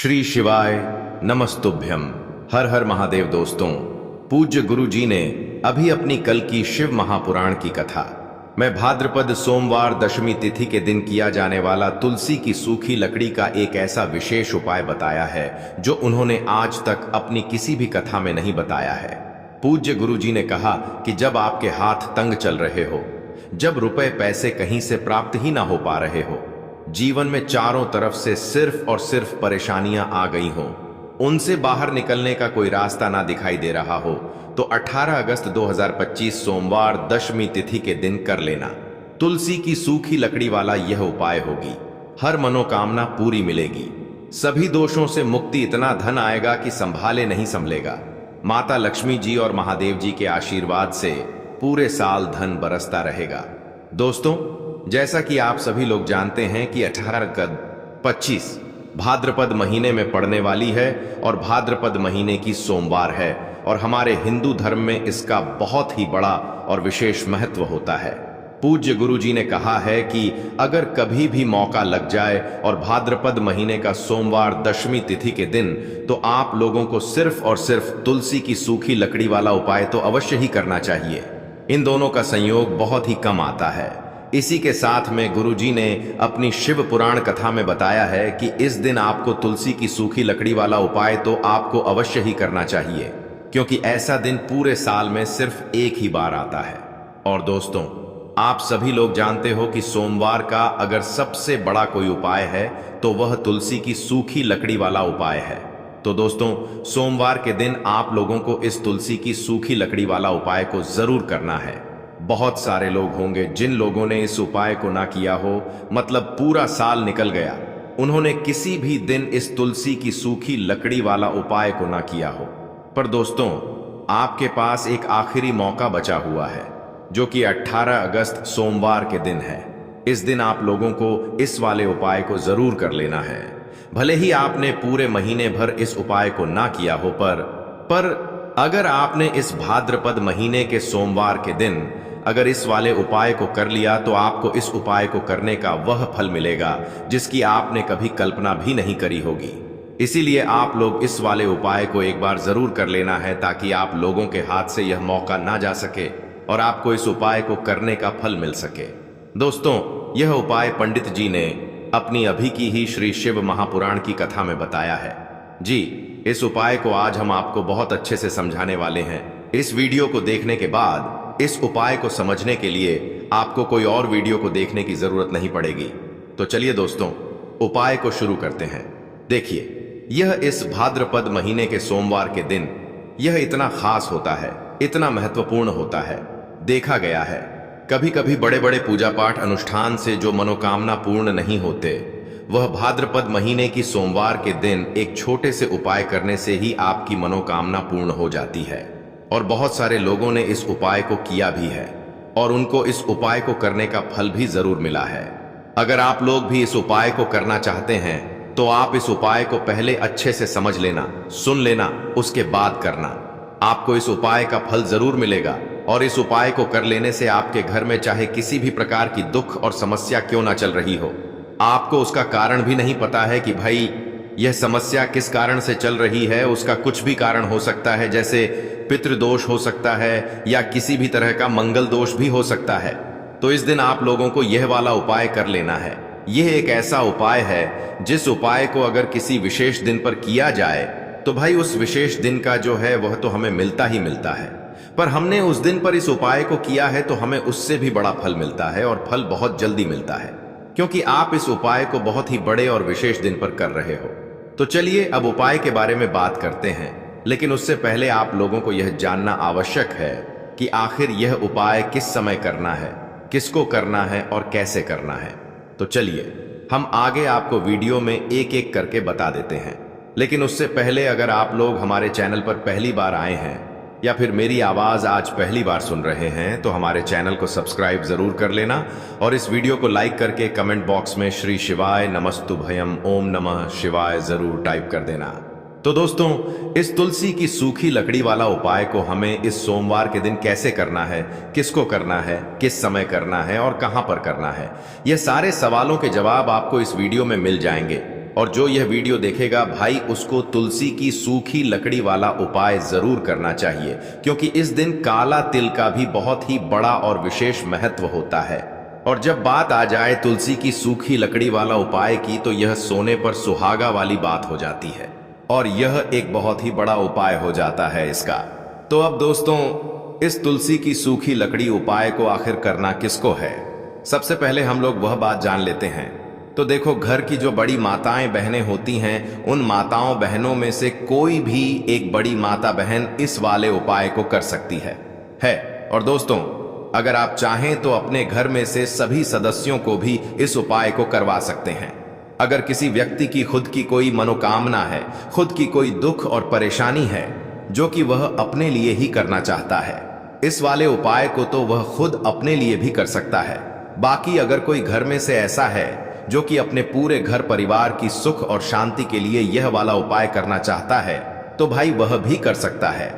श्री शिवाय नमस्तुभ्यम। हर हर महादेव। दोस्तों, पूज्य गुरु जी ने अभी अपनी कल की शिव महापुराण की कथा में भाद्रपद सोमवार दशमी तिथि के दिन किया जाने वाला तुलसी की सूखी लकड़ी का एक ऐसा विशेष उपाय बताया है जो उन्होंने आज तक अपनी किसी भी कथा में नहीं बताया है। पूज्य गुरु जी ने कहा कि जब आपके हाथ तंग चल रहे हो, जब रुपए पैसे कहीं से प्राप्त ही ना हो पा रहे हो, जीवन में चारों तरफ से सिर्फ और सिर्फ परेशानियां आ गई हों, उनसे बाहर निकलने का कोई रास्ता ना दिखाई दे रहा हो, तो 18 अगस्त 2025 सोमवार दशमी तिथि के दिन कर लेना तुलसी की सूखी लकड़ी वाला यह उपाय होगी। हर मनोकामना पूरी मिलेगी, सभी दोषों से मुक्ति, इतना धन आएगा कि संभाले नहीं संभलेगा। माता लक्ष्मी जी और महादेव जी के आशीर्वाद से पूरे साल धन बरसता रहेगा। दोस्तों, जैसा कि आप सभी लोग जानते हैं कि 18/25 भाद्रपद महीने में पड़ने वाली है और भाद्रपद महीने की सोमवार है, और हमारे हिंदू धर्म में इसका बहुत ही बड़ा और विशेष महत्व होता है। पूज्य गुरु जी ने कहा है कि अगर कभी भी मौका लग जाए और भाद्रपद महीने का सोमवार दशमी तिथि के दिन, तो आप लोगों को सिर्फ और सिर्फ तुलसी की सूखी लकड़ी वाला उपाय तो अवश्य ही करना चाहिए। इन दोनों का संयोग बहुत ही कम आता है। इसी के साथ में गुरुजी ने अपनी शिव पुराण कथा में बताया है कि इस दिन आपको तुलसी की सूखी लकड़ी वाला उपाय तो आपको अवश्य ही करना चाहिए, क्योंकि ऐसा दिन पूरे साल में सिर्फ एक ही बार आता है। और दोस्तों, आप सभी लोग जानते हो कि सोमवार का अगर सबसे बड़ा कोई उपाय है तो वह तुलसी की सूखी लकड़ी वाला उपाय है। तो दोस्तों, सोमवार के दिन आप लोगों को इस तुलसी की सूखी लकड़ी वाला उपाय को जरूर करना है। बहुत सारे लोग होंगे जिन लोगों ने इस उपाय को ना किया हो, मतलब पूरा साल निकल गया, उन्होंने किसी भी दिन इस तुलसी की सूखी लकड़ी वाला उपाय को ना किया हो। पर दोस्तों, आपके पास एक आखिरी मौका बचा हुआ है, जो कि 18 अगस्त सोमवार के दिन है। इस दिन आप लोगों को इस वाले उपाय को जरूर कर लेना है। भले ही आपने पूरे महीने भर इस उपाय को ना किया हो, पर अगर आपने इस भाद्रपद महीने के सोमवार के दिन अगर इस वाले उपाय को कर लिया, तो आपको इस उपाय को करने का वह फल मिलेगा जिसकी आपने कभी कल्पना भी नहीं करी होगी। इसीलिए आप लोग इस वाले उपाय को एक बार जरूर कर लेना है, ताकि आप लोगों के हाथ से यह मौका ना जा सके और आपको इस उपाय को करने का फल मिल सके। दोस्तों, यह उपाय पंडित जी ने अपनी अभी की ही श्री शिव महापुराण की कथा में बताया है। जी, इस उपाय को आज हम आपको बहुत अच्छे से समझाने वाले हैं। इस वीडियो को देखने के बाद इस उपाय को समझने के लिए आपको कोई और वीडियो को देखने की जरूरत नहीं पड़ेगी। तो चलिए दोस्तों, उपाय को शुरू करते हैं। देखिए, यह इस भाद्रपद महीने के सोमवार के दिन यह इतना खास होता है, इतना महत्वपूर्ण होता है। देखा गया है कभी कभी बड़े बड़े पूजा पाठ अनुष्ठान से जो मनोकामना पूर्ण नहीं होते, वह भाद्रपद महीने की सोमवार के दिन एक छोटे से उपाय करने से ही आपकी मनोकामना पूर्ण हो जाती है। और बहुत सारे लोगों ने इस उपाय को किया भी है और उनको इस उपाय को करने का फल भी जरूर मिला है। अगर आप लोग भी इस उपाय को करना चाहते हैं, तो आप इस उपाय को पहले अच्छे से समझ लेना, सुन लेना, उसके बाद करना। आपको इस उपाय का फल जरूर मिलेगा, और इस उपाय को कर लेने से आपके घर में चाहे किसी भी प्रकार की दुख और समस्या क्यों ना चल रही हो, आपको उसका कारण भी नहीं पता है कि भाई यह समस्या किस कारण से चल रही है, उसका कुछ भी कारण हो सकता है, जैसे पितृदोष हो सकता है या किसी भी तरह का मंगल दोष भी हो सकता है। तो इस दिन आप लोगों को यह वाला उपाय कर लेना है। यह एक ऐसा उपाय है जिस उपाय को अगर किसी विशेष दिन पर किया जाए, तो भाई उस विशेष दिन का जो है वह तो हमें मिलता ही मिलता है। पर हमने उस दिन पर इस उपाय को किया है तो हमें उससे भी बड़ा फल मिलता है, और फल बहुत जल्दी मिलता है, क्योंकि आप इस उपाय को बहुत ही बड़े और विशेष दिन पर कर रहे हो। तो चलिए अब उपाय के बारे में बात करते हैं, लेकिन उससे पहले आप लोगों को यह जानना आवश्यक है कि आखिर यह उपाय किस समय करना है, किसको करना है और कैसे करना है। तो चलिए हम आगे आपको वीडियो में एक एक करके बता देते हैं। लेकिन उससे पहले अगर आप लोग हमारे चैनल पर पहली बार आए हैं या फिर मेरी आवाज आज पहली बार सुन रहे हैं, तो हमारे चैनल को सब्सक्राइब जरूर कर लेना, और इस वीडियो को लाइक करके कमेंट बॉक्स में श्री शिवाय नमस्तुभयम ओम नमः शिवाय जरूर टाइप कर देना। तो दोस्तों, इस तुलसी की सूखी लकड़ी वाला उपाय को हमें इस सोमवार के दिन कैसे करना है, किसको करना है, किस समय करना है और कहां पर करना है, यह सारे सवालों के जवाब आपको इस वीडियो में मिल जाएंगे। और जो यह वीडियो देखेगा भाई उसको तुलसी की सूखी लकड़ी वाला उपाय जरूर करना चाहिए, क्योंकि इस दिन काला तिल का भी बहुत ही बड़ा और विशेष महत्व होता है। और जब बात आ जाए तुलसी की सूखी लकड़ी वाला उपाय की, तो यह सोने पर सुहागा वाली बात हो जाती है और यह एक बहुत ही बड़ा उपाय हो जाता है इसका। तो अब दोस्तों, इस तुलसी की सूखी लकड़ी उपाय को आखिर करना किसको है, सबसे पहले हम लोग वह बात जान लेते हैं। तो देखो, घर की जो बड़ी माताएं बहनें होती हैं, उन माताओं बहनों में से कोई भी एक बड़ी माता बहन इस वाले उपाय को कर सकती है। और दोस्तों, अगर आप चाहें तो अपने घर में से सभी सदस्यों को भी इस उपाय को करवा सकते हैं। अगर किसी व्यक्ति की खुद की कोई मनोकामना है, खुद की कोई दुख और परेशानी है जो कि वह अपने लिए ही करना चाहता है, इस वाले उपाय को तो वह खुद अपने लिए भी कर सकता है। बाकी अगर कोई घर में से ऐसा है जो कि अपने पूरे घर परिवार की सुख और शांति के लिए यह वाला उपाय करना चाहता है, तो भाई वह भी कर सकता है,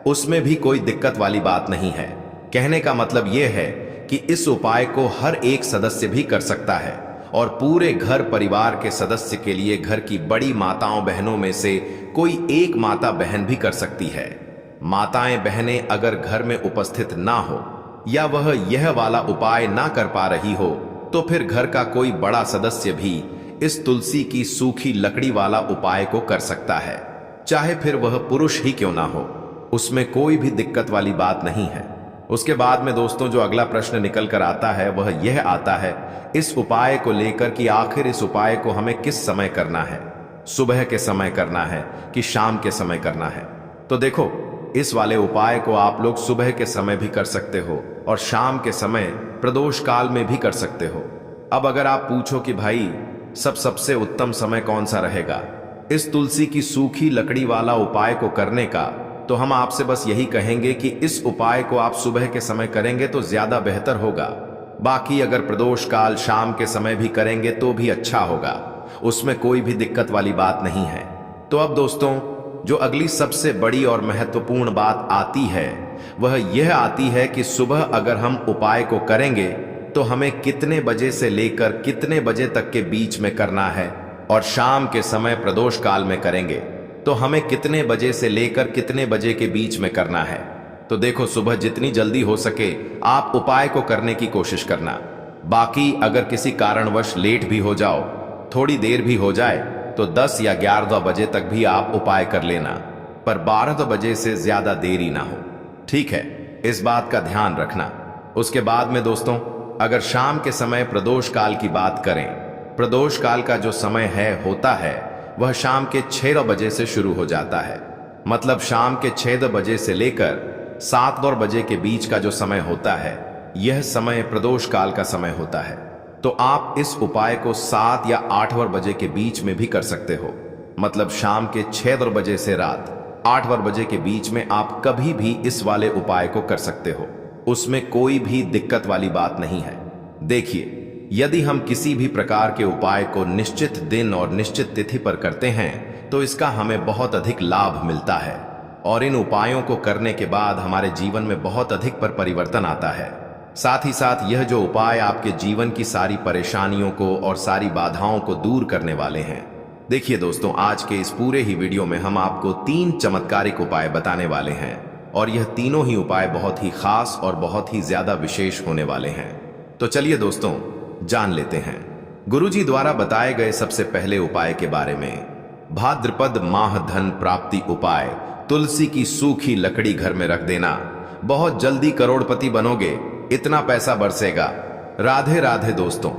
उसमें भी कोई दिक्कत वाली बात नहीं है। कहने का मतलब यह है कि इस उपाय को हर एक सदस्य भी कर सकता है और पूरे घर परिवार के सदस्य के लिए घर की बड़ी माताओं बहनों में से कोई एक माता बहन भी कर सकती है। माताएं बहनें अगर घर में उपस्थित ना हो या वह यह वाला उपाय ना कर पा रही हो, तो फिर घर का कोई बड़ा सदस्य भी इस तुलसी की सूखी लकड़ी वाला उपाय को कर सकता है, चाहे फिर वह पुरुष ही क्यों ना हो, उसमें कोई भी दिक्कत वाली बात नहीं है। उसके बाद में दोस्तों, जो अगला प्रश्न निकल कर आता है वह यह आता है इस उपाय को लेकर कि आखिर इस उपाय को हमें किस समय करना है, सुबह के समय करना है कि शाम के समय करना है। तो देखो, इस वाले उपाय को आप लोग सुबह के समय भी कर सकते हो और शाम के समय प्रदोष काल में भी कर सकते हो। अब अगर आप पूछो कि भाई सबसे उत्तम समय कौन सा रहेगा इस तुलसी की सूखी लकड़ी वाला उपाय को करने का, तो हम आपसे बस यही कहेंगे कि इस उपाय को आप सुबह के समय करेंगे तो ज्यादा बेहतर होगा। बाकी अगर प्रदोष काल शाम के समय भी करेंगे तो भी अच्छा होगा, उसमें कोई भी दिक्कत वाली बात नहीं है। तो अब दोस्तों, जो अगली सबसे बड़ी और महत्वपूर्ण बात आती है वह यह आती है कि सुबह अगर हम उपाय को करेंगे तो हमें कितने बजे से लेकर कितने बजे तक के बीच में करना है, और शाम के समय प्रदोष काल में करेंगे तो हमें कितने बजे से लेकर कितने बजे के बीच में करना है। तो देखो, सुबह जितनी जल्दी हो सके आप उपाय को करने की कोशिश करना। बाकी अगर किसी कारणवश लेट भी हो जाओ, थोड़ी देर भी हो जाए, तो 10 या 11 बजे तक भी आप उपाय कर लेना, पर 12 बजे से ज्यादा देरी ना हो, ठीक है, इस बात का ध्यान रखना। उसके बाद में दोस्तों, अगर शाम के समय प्रदोष काल की बात करें, प्रदोष काल का जो समय होता है वह शाम के 6 बजे से शुरू हो जाता है। मतलब शाम के 6 बजे से लेकर 7 बजे के बीच का जो समय होता है, यह समय प्रदोष काल का समय होता है। तो आप इस उपाय को 7 या 8 बजे के बीच में भी कर सकते हो। मतलब शाम के 6 बजे से रात 8 बजे के बीच में आप कभी भी इस वाले उपाय को कर सकते हो, उसमें कोई भी दिक्कत वाली बात नहीं है। देखिए, यदि हम किसी भी प्रकार के उपाय को निश्चित दिन और निश्चित तिथि पर करते हैं तो इसका हमें बहुत अधिक लाभ मिलता है और इन उपायों को करने के बाद हमारे जीवन में बहुत अधिक परिवर्तन आता है। साथ ही साथ यह जो उपाय आपके जीवन की सारी परेशानियों को और सारी बाधाओं को दूर करने वाले हैं। देखिए दोस्तों, आज के इस पूरे ही वीडियो में हम आपको 3 चमत्कारिक उपाय बताने वाले हैं और यह तीनों ही उपाय बहुत ही खास और बहुत ही ज्यादा विशेष होने वाले हैं। तो चलिए दोस्तों, जान लेते हैं गुरुजी द्वारा बताए गए सबसे पहले उपाय के बारे में। भाद्रपद माह धन प्राप्ति उपाय। तुलसी की सूखी लकड़ी घर में रख देना, बहुत जल्दी करोड़पति बनोगे, इतना पैसा बरसेगा। राधे राधे दोस्तों,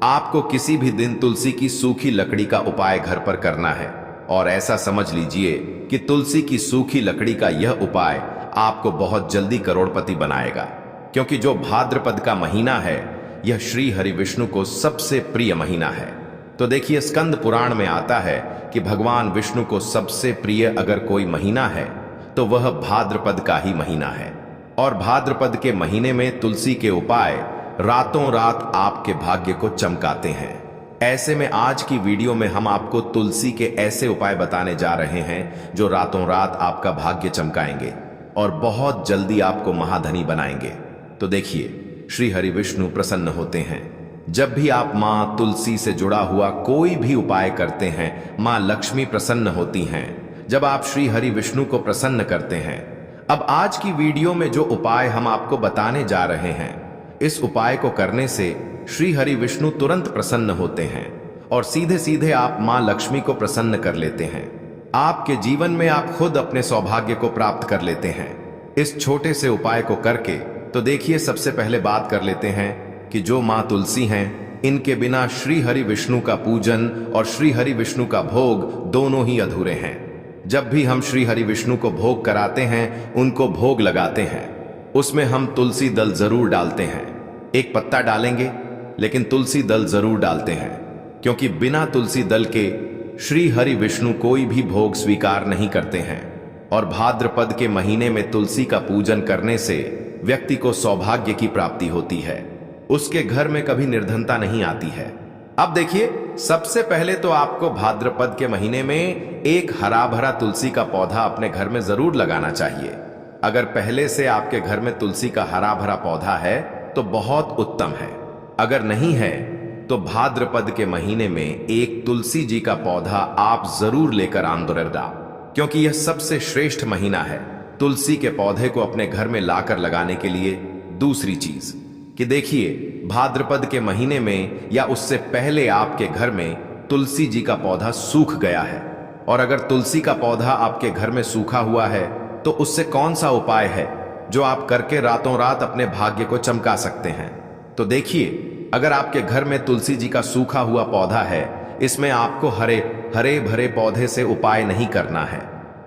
आपको किसी भी दिन तुलसी की सूखी लकड़ी का उपाय घर पर करना है और ऐसा समझ लीजिए कि तुलसी की सूखी लकड़ी का यह उपाय आपको बहुत जल्दी करोड़पति बनाएगा, क्योंकि जो भाद्रपद का महीना है यह श्री हरि विष्णु को सबसे प्रिय महीना है। तो देखिए, स्कंद पुराण में आता है कि भगवान विष्णु को सबसे प्रिय अगर कोई महीना है तो वह भाद्रपद का ही महीना है। और भाद्रपद के महीने में तुलसी के उपाय रातों रात आपके भाग्य को चमकाते हैं। ऐसे में आज की वीडियो में हम आपको तुलसी के ऐसे उपाय बताने जा रहे हैं जो रातों रात आपका भाग्य चमकाएंगे और बहुत जल्दी आपको महाधनी बनाएंगे। तो देखिए, श्री हरि विष्णु प्रसन्न होते हैं। जब भी आप मां तुलसी से जुड़ा हुआ कोई भी उपाय करते हैं, मां लक्ष्मी प्रसन्न होती हैं। जब आप श्री हरि विष्णु को प्रसन्न करते हैं। अब आज की वीडियो में जो उपाय हम आपको बताने जा रहे हैं, इस उपाय को करने से श्री हरि विष्णु तुरंत प्रसन्न होते हैं और सीधे सीधे आप मां लक्ष्मी को प्रसन्न कर लेते हैं। आपके जीवन में आप खुद अपने सौभाग्य को प्राप्त कर लेते हैं इस छोटे से उपाय को करके। तो देखिए, सबसे पहले बात कर लेते हैं कि जो मां तुलसी हैं, इनके बिना श्री हरि विष्णु का पूजन और श्री हरि विष्णु का भोग दोनों ही अधूरे हैं। जब भी हम श्री हरि विष्णु को भोग कराते हैं, उनको भोग लगाते हैं, उसमें हम तुलसी दल जरूर डालते हैं। एक पत्ता डालेंगे, लेकिन तुलसी दल जरूर डालते हैं, क्योंकि बिना तुलसी दल के श्री हरि विष्णु कोई भी भोग स्वीकार नहीं करते हैं। और भाद्रपद के महीने में तुलसी का पूजन करने से व्यक्ति को सौभाग्य की प्राप्ति होती है, उसके घर में कभी निर्धनता नहीं आती है। अब देखिए, सबसे पहले तो आपको भाद्रपद के महीने में एक हरा भरा तुलसी का पौधा अपने घर में जरूर लगाना चाहिए। अगर पहले से आपके घर में तुलसी का हरा भरा पौधा है तो बहुत उत्तम है। अगर नहीं है तो भाद्रपद के महीने में एक तुलसी जी का पौधा आप जरूर लेकर आंदोलरदा, क्योंकि यह सबसे श्रेष्ठ महीना है तुलसी के पौधे को अपने घर में लाकर लगाने के लिए। दूसरी चीज कि देखिए, भाद्रपद के महीने में या उससे पहले आपके घर में तुलसी जी का पौधा सूख गया है, और अगर तुलसी का पौधा आपके घर में सूखा हुआ है तो उससे कौन सा उपाय है जो आप करके रातों रात अपने भाग्य को चमका सकते हैं। तो देखिए, अगर आपके घर में तुलसी जी का सूखा हुआ पौधा है, इसमें आपको हरे भरे पौधे से उपाय नहीं करना है।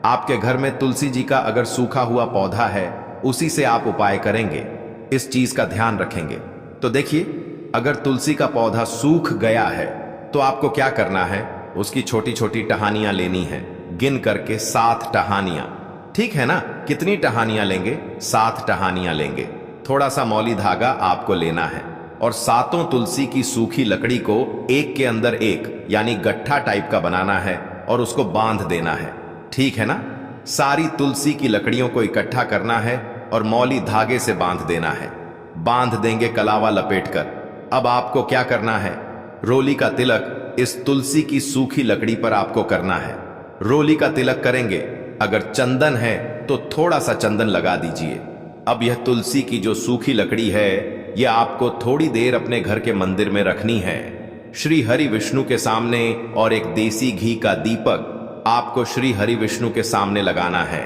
आपके घर में तुलसी जी का अगर सूखा हुआ पौधा है, उसी से आप उपाय करेंगे, इस चीज का ध्यान रखेंगे। तो देखिए, अगर तुलसी का पौधा सूख गया है तो आपको क्या करना है, उसकी छोटी छोटी टहनियां लेनी है, गिन करके 7 टहनियां। ठीक है ना? कितनी टहनियां लेंगे? 7 टहनियां लेंगे। थोड़ा सा मौली धागा आपको लेना है और 7 तुलसी की सूखी लकड़ी को एक के अंदर एक यानी गट्ठा टाइप का बनाना है और उसको बांध देना है। ठीक है ना? सारी तुलसी की लकड़ियों को इकट्ठा करना है और मौली धागे से बांध देना है। बांध देंगे कलावा लपेटकर। अब आपको क्या करना है, रोली का तिलक इस तुलसी की सूखी लकड़ी पर आपको करना है। रोली का तिलक करेंगे, अगर चंदन है तो थोड़ा सा चंदन लगा दीजिए। अब यह तुलसी की जो सूखी लकड़ी है, यह आपको थोड़ी देर अपने घर के मंदिर में रखनी है, श्री हरि विष्णु के सामने। और एक देसी घी का दीपक आपको श्री हरि विष्णु के सामने लगाना है।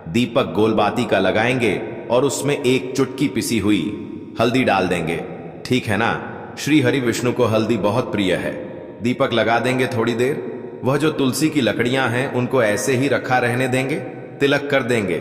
दीपक गोलबाती का लगाएंगे और उसमें एक चुटकी पिसी हुई हल्दी डाल देंगे। ठीक है ना? श्री हरि विष्णु को हल्दी बहुत प्रिय है। दीपक लगा देंगे थोड़ी देर। वह जो तुलसी की लकड़ियां हैं, उनको ऐसे ही रखा रहने देंगे, तिलक कर देंगे।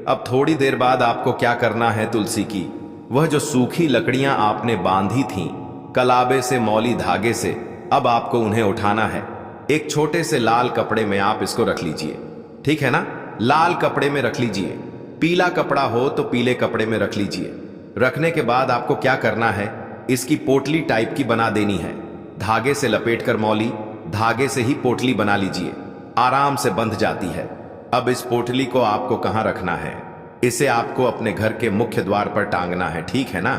अब थोड़ी देर बाद आपको क्या करना है, तुलसी की वह जो सूखी लकड़ियां आपने बांधी थीं कलाबे से, मौली धागे से, अब आपको उन्हें उठाना है। एक छोटे से लाल कपड़े में आप इसको रख लीजिए। ठीक है ना? लाल कपड़े में रख लीजिए। पीला कपड़ा हो तो पीले कपड़े में रख लीजिए। रखने के बाद आपको क्या करना है, इसकी पोटली टाइप की बना देनी है। धागे से लपेटकर मौली धागे से ही पोटली बना लीजिए, आराम से बंध जाती है। अब इस पोटली को आपको कहां रखना है, इसे आपको अपने घर के मुख्य द्वार पर टांगना है। ठीक है ना?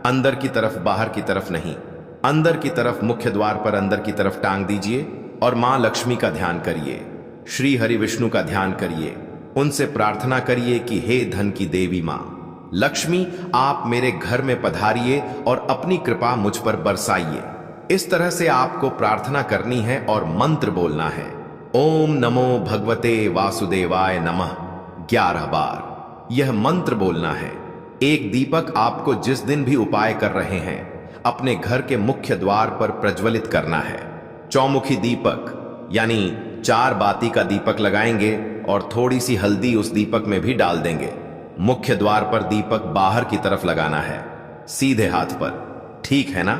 अंदर की तरफ, बाहर की तरफ नहीं। अंदर की तरफ, मुख्य द्वार पर अंदर की तरफ टांग दीजिए और मां लक्ष्मी का ध्यान करिए, श्री हरि विष्णु का ध्यान करिए। उनसे प्रार्थना करिए कि हे धन की देवी मां लक्ष्मी, आप मेरे घर में पधारिए और अपनी कृपा मुझ पर बरसाइए। इस तरह से आपको प्रार्थना करनी है और मंत्र बोलना है, ओम नमो भगवते वासुदेवाय नमः 11 बार यह मंत्र बोलना है। एक दीपक आपको जिस दिन भी उपाय कर रहे हैं अपने घर के मुख्य द्वार पर प्रज्वलित करना है। चौमुखी दीपक यानी 4 बाती का दीपक लगाएंगे और थोड़ी सी हल्दी उस दीपक में भी डाल देंगे। मुख्य द्वार पर दीपक बाहर की तरफ लगाना है, सीधे हाथ पर। ठीक है ना?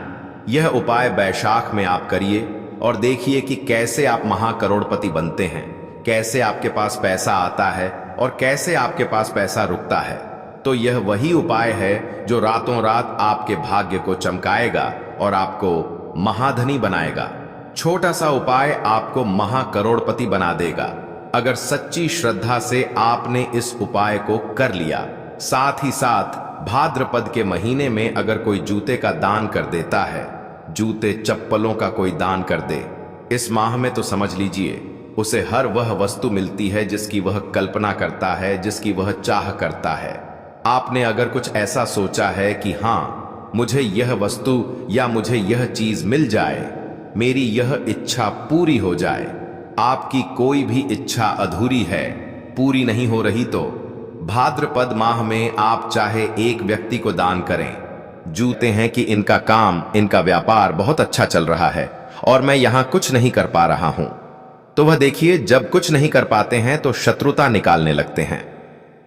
यह उपाय बैशाख में आप करिए और देखिए कि कैसे आप महाकरोड़पति बनते हैं, कैसे आपके पास पैसा आता है और कैसे आपके पास पैसा रुकता है। तो यह वही उपाय है जो रातों रात आपके भाग्य को चमकाएगा और आपको महाधनी बनाएगा। छोटा सा उपाय आपको महाकरोड़पति बना देगा अगर सच्ची श्रद्धा से आपने इस उपाय को कर लिया। साथ ही साथ भाद्रपद के महीने में अगर कोई जूते का दान कर देता है, जूते चप्पलों का कोई दान कर दे, इस माह में तो समझ लीजिए उसे हर वह वस्तु मिलती है जिसकी वह कल्पना करता है, जिसकी वह चाह करता है। आपने अगर कुछ ऐसा सोचा है कि हाँ, मुझे यह वस्तु या मुझे यह चीज मिल जाए, मेरी यह इच्छा पूरी हो जाए, आपकी कोई भी इच्छा अधूरी है, पूरी नहीं हो रही, तो भाद्रपद माह में आप चाहे एक व्यक्ति को दान करें। जूते हैं कि इनका काम, इनका व्यापार बहुत अच्छा चल रहा है और मैं यहां कुछ नहीं कर पा रहा हूं, तो वह देखिए जब कुछ नहीं कर पाते हैं तो शत्रुता निकालने लगते हैं,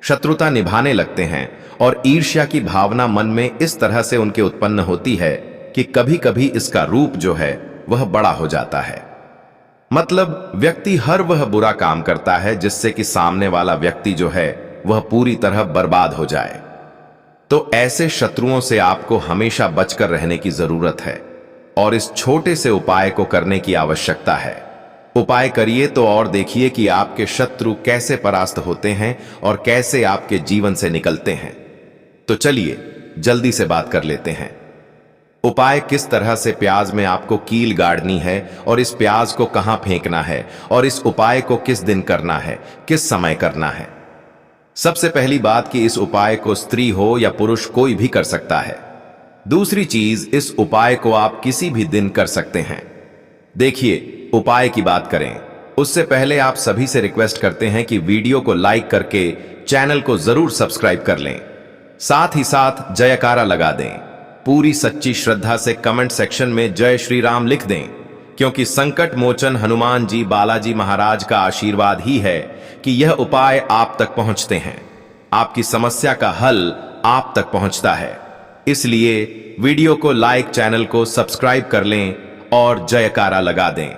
शत्रुता निभाने लगते हैं और ईर्ष्या की भावना मन में इस तरह से उनके उत्पन्न होती है कि कभी कभी इसका रूप जो है वह बड़ा हो जाता है। मतलब व्यक्ति हर वह बुरा काम करता है जिससे कि सामने वाला व्यक्ति जो है वह पूरी तरह बर्बाद हो जाए। तो ऐसे शत्रुओं से आपको हमेशा बचकर रहने की जरूरत है और इस छोटे से उपाय को करने की आवश्यकता है। उपाय करिए तो और देखिए कि आपके शत्रु कैसे परास्त होते हैं और कैसे आपके जीवन से निकलते हैं। तो चलिए जल्दी से बात कर लेते हैं। उपाय किस तरह से प्याज में आपको कील गाड़नी है और इस प्याज को कहां फेंकना है और इस उपाय को किस दिन करना है, किस समय करना है। सबसे पहली बात कि इस उपाय को स्त्री हो या पुरुष कोई भी कर सकता है। दूसरी चीज, इस उपाय को आप किसी भी दिन कर सकते हैं। देखिए उपाय की बात करें उससे पहले आप सभी से रिक्वेस्ट करते हैं कि वीडियो को लाइक करके चैनल को जरूर सब्सक्राइब कर लें, साथ ही साथ जयकारा लगा दें। पूरी सच्ची श्रद्धा से कमेंट सेक्शन में जय श्री राम लिख दें, क्योंकि संकट मोचन हनुमान जी बालाजी महाराज का आशीर्वाद ही है कि यह उपाय आप तक पहुंचते हैं, आपकी समस्या का हल आप तक पहुंचता है। इसलिए वीडियो को लाइक, चैनल को सब्सक्राइब कर लें और जयकारा लगा दें।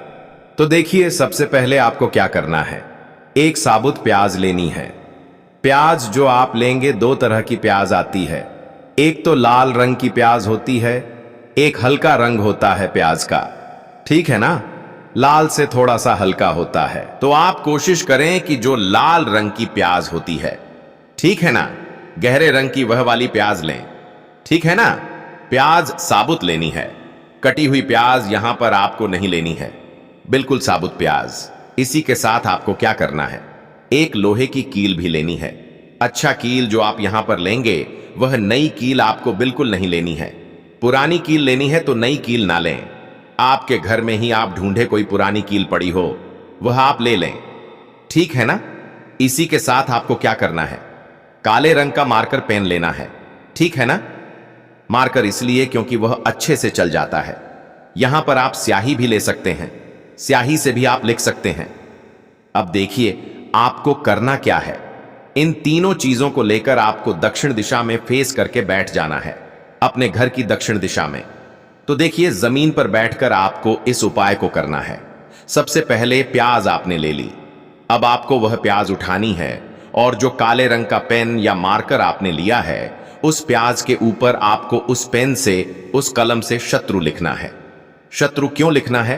तो देखिए सबसे पहले आपको क्या करना है, एक साबुत प्याज लेनी है। प्याज जो आप लेंगे, दो तरह की प्याज आती है, एक तो लाल रंग की प्याज होती है, एक हल्का रंग होता है प्याज का, ठीक है ना, लाल से थोड़ा सा हल्का होता है। तो आप कोशिश करें कि जो लाल रंग की प्याज होती है, ठीक है ना, गहरे रंग की वह वाली प्याज लें, ठीक है ना। प्याज साबुत लेनी है, कटी हुई प्याज यहां पर आपको नहीं लेनी है, बिल्कुल साबुत प्याज। इसी के साथ आपको क्या करना है, एक लोहे की कील भी लेनी है। अच्छा कील जो आप यहां पर लेंगे वह नई कील आपको बिल्कुल नहीं लेनी है। पुरानी कील लेनी है तो नई कील ना लें, आपके घर में ही आप ढूंढे कोई पुरानी कील पड़ी हो वह आप ले लें, ठीक है ना। इसी के साथ आपको क्या करना है, काले रंग का मार्कर पेन लेना है, ठीक है ना। मार्कर इसलिए क्योंकि वह अच्छे से चल जाता है। यहां पर आप स्याही भी ले सकते हैं, स्याही से भी आप लिख सकते हैं। अब देखिए आपको करना क्या है, इन तीनों चीजों को लेकर आपको दक्षिण दिशा में फेस करके बैठ जाना है, अपने घर की दक्षिण दिशा में। तो देखिए जमीन पर बैठकर आपको इस उपाय को करना है। सबसे पहले प्याज आपने ले ली, अब आपको वह प्याज उठानी है और जो काले रंग का पेन या मार्कर आपने लिया है उस प्याज के ऊपर आपको उस पेन से, उस कलम से शत्रु लिखना है। शत्रु क्यों लिखना है,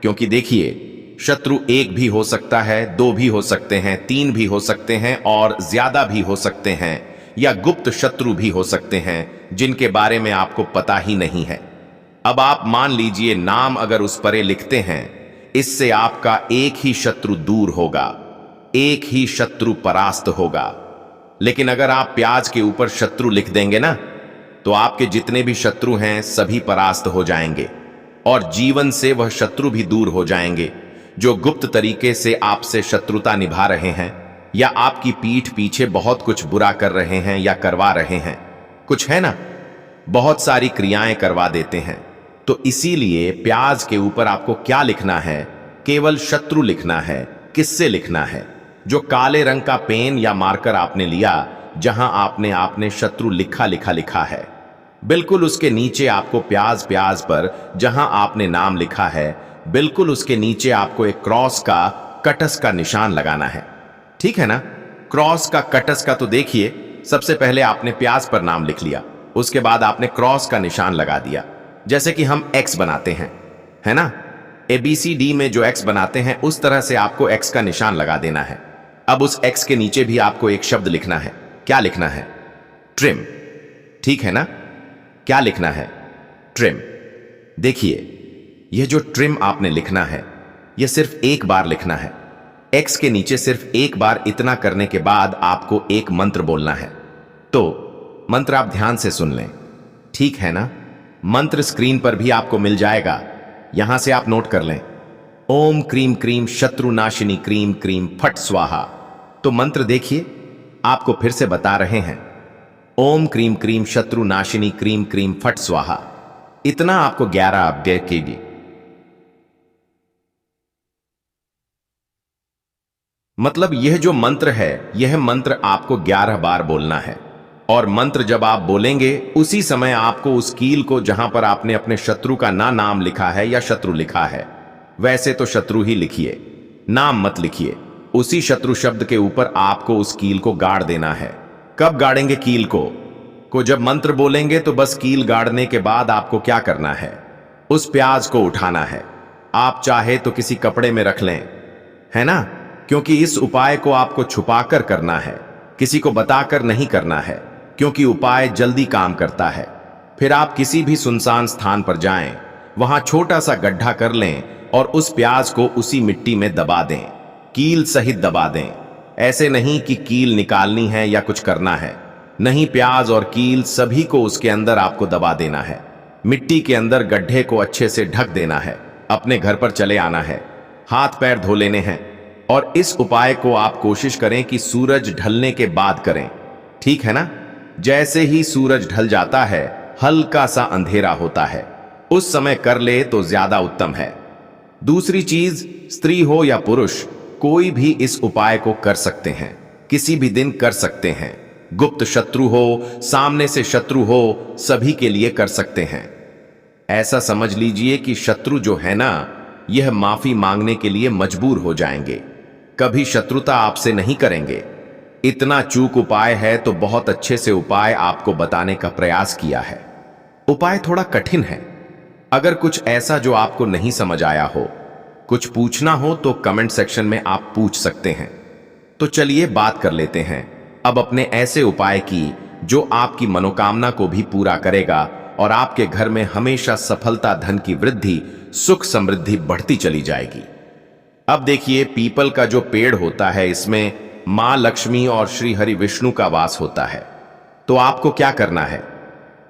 क्योंकि देखिए शत्रु एक भी हो सकता है, दो भी हो सकते हैं, तीन भी हो सकते हैं और ज्यादा भी हो सकते हैं, या गुप्त शत्रु भी हो सकते हैं जिनके बारे में आपको पता ही नहीं है। अब आप मान लीजिए नाम अगर उस परे लिखते हैं, इससे आपका एक ही शत्रु दूर होगा, एक ही शत्रु परास्त होगा। लेकिन अगर आप प्याज के ऊपर शत्रु लिख देंगे ना, तो आपके जितने भी शत्रु हैं सभी परास्त हो जाएंगे और जीवन से वह शत्रु भी दूर हो जाएंगे जो गुप्त तरीके से आपसे शत्रुता निभा रहे हैं या आपकी पीठ पीछे बहुत कुछ बुरा कर रहे हैं या करवा रहे हैं। कुछ है ना, बहुत सारी क्रियाएं करवा देते हैं। तो इसीलिए प्याज के ऊपर आपको क्या लिखना है, केवल शत्रु लिखना है। किससे लिखना है, जो काले रंग का पेन या मार्कर आपने लिया, जहां आपने आपने शत्रु लिखा है, बिल्कुल उसके नीचे आपको प्याज पर जहां आपने नाम लिखा है, बिल्कुल उसके नीचे आपको एक क्रॉस का, कटस का निशान लगाना है, ठीक है ना। क्रॉस का, कटस का तो देखिए सबसे पहले आपने प्याज पर नाम लिख लिया, उसके बाद आपने क्रॉस का निशान लगा दिया, जैसे कि हम एक्स बनाते हैं, है ना। ABCD में जो एक्स बनाते हैं उस तरह से आपको एक्स का निशान लगा देना है। अब उस एक्स के नीचे भी आपको एक शब्द लिखना है। क्या लिखना है, ट्रिम, ठीक है ना। क्या लिखना है, ट्रिम। देखिए, यह जो ट्रिम आपने लिखना है, यह सिर्फ एक बार लिखना है। एक्स के नीचे सिर्फ एक बार इतना करने के बाद आपको एक मंत्र बोलना है। तो मंत्र आप ध्यान से सुन लें, ठीक है ना? मंत्र स्क्रीन पर भी आपको मिल जाएगा, यहां से आप नोट कर लें। ओम क्रीम क्रीम शत्रुनाशिनी क्रीम क्रीम फट स्वाहा। तो मंत्र देखिए, आपको फिर से बता रहे हैं, ओम क्रीम क्रीम शत्रुनाशिनी क्रीम क्रीम फट स्वाहा। इतना आपको 11 अपडेट कीजिए। मतलब यह जो मंत्र है, यह मंत्र आपको 11 बार बोलना है। और मंत्र जब आप बोलेंगे, उसी समय आपको उस कील को जहां पर आपने अपने शत्रु का ना नाम लिखा है या शत्रु लिखा है, वैसे तो शत्रु ही लिखिए, नाम मत लिखिए, उसी शत्रु शब्द के ऊपर आपको उस कील को गाड़ देना है। कब गाड़ेंगे कील को जब मंत्र बोलेंगे, तो बस कील गाड़ने के बाद आपको क्या करना है, उस प्याज को उठाना है। आप चाहे तो किसी कपड़े में रख लें, है ना? क्योंकि इस उपाय को आपको छुपाकर करना है, किसी को बताकर नहीं करना है, क्योंकि उपाय जल्दी काम करता है। फिर आप किसी भी सुनसान स्थान पर जाएं, वहां छोटा सा गड्ढा कर लें और उस प्याज को उसी मिट्टी में दबा दें, कील सहित दबा दें। ऐसे नहीं कि कील निकालनी है या कुछ करना है, नहीं, प्याज और कील सभी को उसके अंदर आपको दबा देना है। मिट्टी के अंदर गड्ढे को अच्छे से ढक देना है। अपने घर पर चले आना है, हाथ पैर धो लेने हैं। और इस उपाय को आप कोशिश करें कि सूरज ढलने के बाद करें, ठीक है ना? जैसे ही सूरज ढल जाता है, हल्का सा अंधेरा होता है, उस समय कर ले तो ज्यादा उत्तम है। दूसरी चीज, स्त्री हो या पुरुष, कोई भी इस उपाय को कर सकते हैं, किसी भी दिन कर सकते हैं। गुप्त शत्रु हो, सामने से शत्रु हो, सभी के लिए कर सकते हैं। ऐसा समझ लीजिए कि शत्रु जो है ना, यह माफी मांगने के लिए मजबूर हो जाएंगे, कभी शत्रुता आपसे नहीं करेंगे। इतना चूक उपाय है तो बहुत अच्छे से उपाय आपको बताने का प्रयास किया है। उपाय थोड़ा कठिन है। अगर कुछ ऐसा जो आपको नहीं समझ आया हो, कुछ पूछना हो, तो कमेंट सेक्शन में आप पूछ सकते हैं। तो चलिए बात कर लेते हैं अब अपने ऐसे उपाय की जो आपकी मनोकामना को भी पूरा करेगा और आपके घर में हमेशा सफलता, धन की वृद्धि, सुख समृद्धि बढ़ती चली जाएगी। अब देखिए, पीपल का जो पेड़ होता है, इसमें मां लक्ष्मी और श्री हरि विष्णु का वास होता है। तो आपको क्या करना है,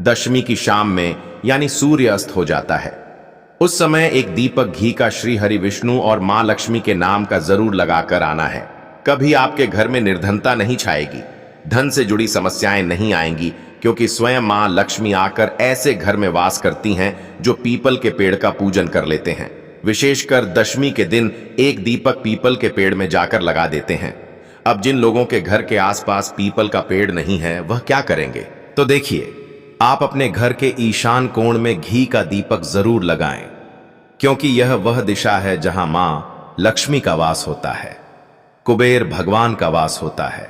दशमी की शाम में, यानी सूर्य अस्त हो जाता है, उस समय एक दीपक घी का श्री हरि विष्णु और मां लक्ष्मी के नाम का जरूर लगाकर आना है। कभी आपके घर में निर्धनता नहीं छाएगी, धन से जुड़ी समस्याएं नहीं आएंगी, क्योंकि स्वयं मां लक्ष्मी आकर ऐसे घर में वास करती हैं जो पीपल के पेड़ का पूजन कर लेते हैं। विशेषकर दशमी के दिन एक दीपक पीपल के पेड़ में जाकर लगा देते हैं। अब जिन लोगों के घर के आसपास पीपल का पेड़ नहीं है, वह क्या करेंगे? तो देखिए, आप अपने घर के ईशान कोण में घी का दीपक जरूर लगाएं, क्योंकि यह वह दिशा है जहां मां लक्ष्मी का वास होता है, कुबेर भगवान का वास होता है,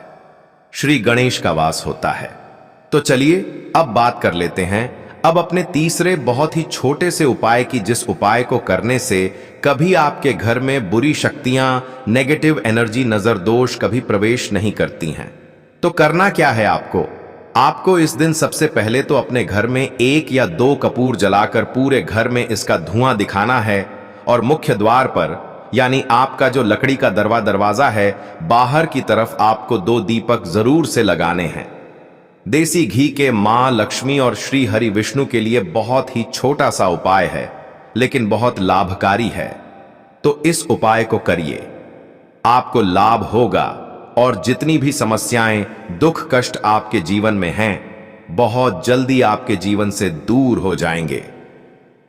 श्री गणेश का वास होता है। तो चलिए अब बात कर लेते हैं अब अपने तीसरे बहुत ही छोटे से उपाय की, जिस उपाय को करने से कभी आपके घर में बुरी शक्तियां, नेगेटिव एनर्जी, नजर दोष कभी प्रवेश नहीं करती हैं। तो करना क्या है आपको इस दिन सबसे पहले तो अपने घर में 1 या 2 कपूर जलाकर पूरे घर में इसका धुआं दिखाना है। और मुख्य द्वार पर, यानी आपका जो लकड़ी का दरवाजा है, बाहर की तरफ आपको 2 दीपक जरूर से लगाने हैं। देसी घी के मां लक्ष्मी और श्री हरि विष्णु के लिए बहुत ही छोटा सा उपाय है, लेकिन बहुत लाभकारी है। तो इस उपाय को करिए, आपको लाभ होगा और जितनी भी समस्याएं, दुख, कष्ट आपके जीवन में हैं, बहुत जल्दी आपके जीवन से दूर हो जाएंगे।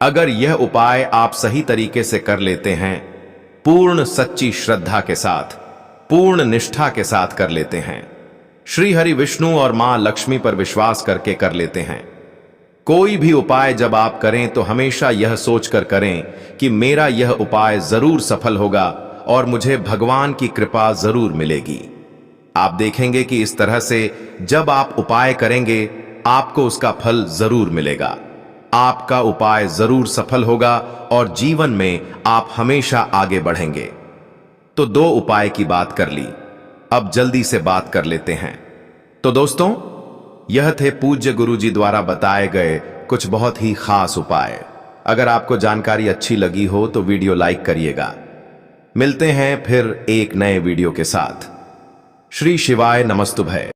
अगर यह उपाय आप सही तरीके से कर लेते हैं, पूर्ण सच्ची श्रद्धा के साथ, पूर्ण निष्ठा के साथ कर लेते हैं, श्री हरि विष्णु और मां लक्ष्मी पर विश्वास करके कर लेते हैं, कोई भी उपाय जब आप करें तो हमेशा यह सोचकर करें कि मेरा यह उपाय जरूर सफल होगा और मुझे भगवान की कृपा जरूर मिलेगी। आप देखेंगे कि इस तरह से जब आप उपाय करेंगे, आपको उसका फल जरूर मिलेगा, आपका उपाय जरूर सफल होगा और जीवन में आप हमेशा आगे बढ़ेंगे। तो 2 उपाय की बात कर ली, अब जल्दी से बात कर लेते हैं। तो दोस्तों, यह थे पूज्य गुरु जी द्वारा बताए गए कुछ बहुत ही खास उपाय। अगर आपको जानकारी अच्छी लगी हो तो वीडियो लाइक करिएगा। मिलते हैं फिर एक नए वीडियो के साथ। श्री शिवाय नमस्तुभय।